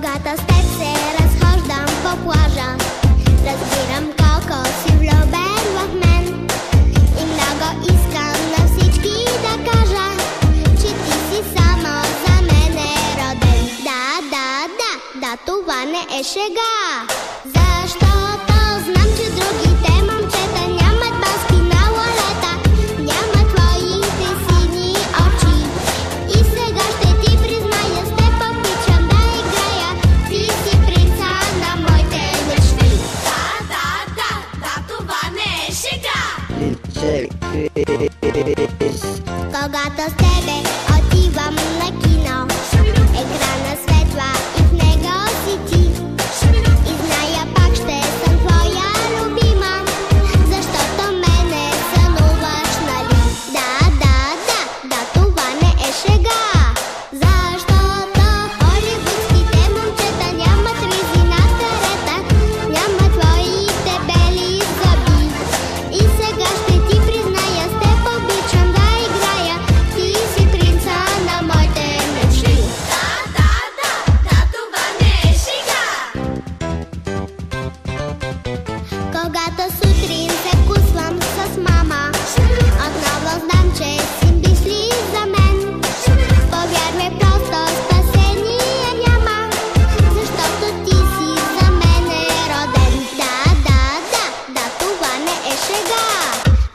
Когато с теб се разхождам по плажа, разбирам колко си влюбен в мен. И много искам на всички да кажа, че ти си само за мен е роден. Да, това не е шега. Защото знам, че другите момчета нямат баски на лалета, нямат твоите сини очи. И сега ще ти призная, с теб обичам да играя, ти си принца на моите мечти. Да, това не е шега. Когато с тебе отивам на кино, екрана светва и в него си ти. И зная, пак ще съм твоя любима, защото мене сънуваш, нали? Да, това не е шега. Защото холивудските момчета нямат ризи на карета, нямат твоите бели зъби. И сега ще ти призная, с теб обичам да играя, ти си принца на моите мечти. Да, това не е шега. Когато сутрин се вкусвам с мама, отново знам, че си мисли за мен. Повярвай, просто спасение няма, защото ти си за мен е роден. Да, това не е шега.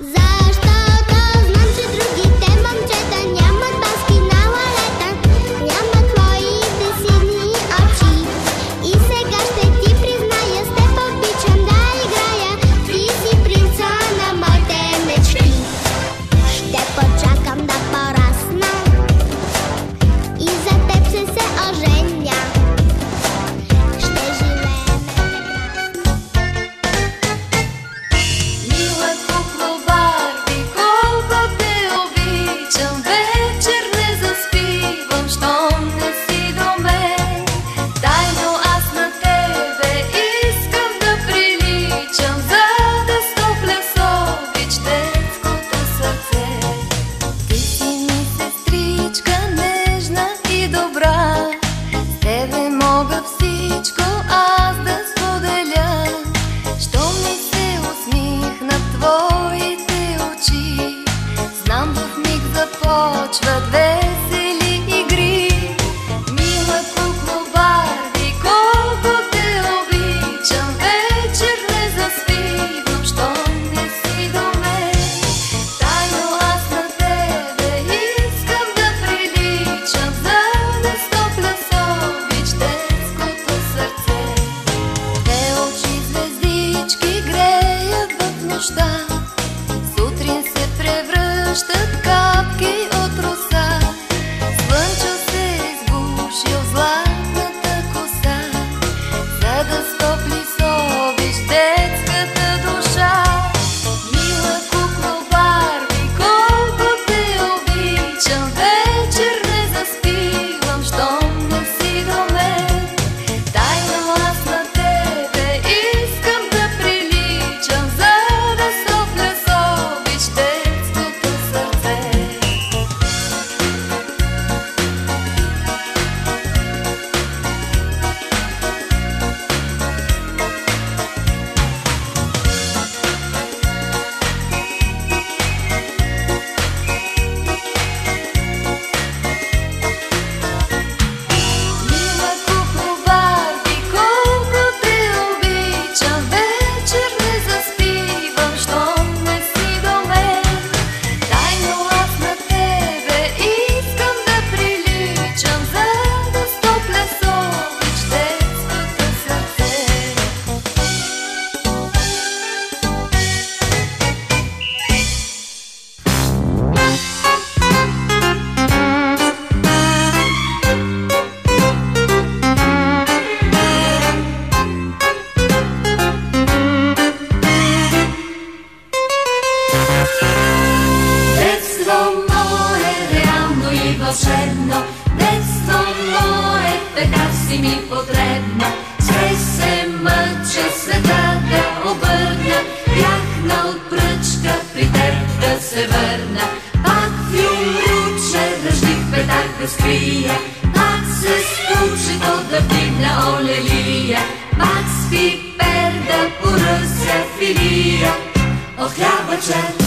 Защото знам, че другите момчета нямат баски на лалета, нямат твоите сини очи. И сега ще ти призная, с теб обичам да играя, ти си принца на моите мечти. Ще почакам да порасна и за теб се оженя. Ще живеем Мила кукло Барби, колко те обичам, вечер не заспивам, щом не си до мен. Тайно аз на тебе искам да приличам, за да стопля с обич детското сърце. Ти си ми сестричка, нежна и добра, с тебе мога всичко аз да споделя. Щом ми се усмихнат твоите очи, знам в миг започват весели игри. Мила кукло Барби, колко те обичам, вечер не заспивам, щом не си до мен. Тайно аз на тебе искам да приличам, за да стопля с обич детското сърце. Те очи звездички греят в нощта, сутрин се превръщат капки от роса. Слънчо се избушил златната коса, за да стопли с обич детската душа. Мила кукло Барби, колко те обичам, вечер не заспивам, щом не си до мен. Тайно аз на тебе искам да приличам, за да стопля с обич детското сърце. Мила кукло Барби, колко те обичам, вечер не заспивам, щом не си до мен. Тайно аз на тебе искам да приличам, за да стопля с обич детското сърце. Детство мое, реално и вълшебно, детство мое, така си ми потребно. Все се мъча света да обърна, бях на отпръчка при теб да се върна. Пак ви умруче, държи в петак да скрия, пак се случи то да вдигна лелия, мак с пипер да поръся филия от хляба чак.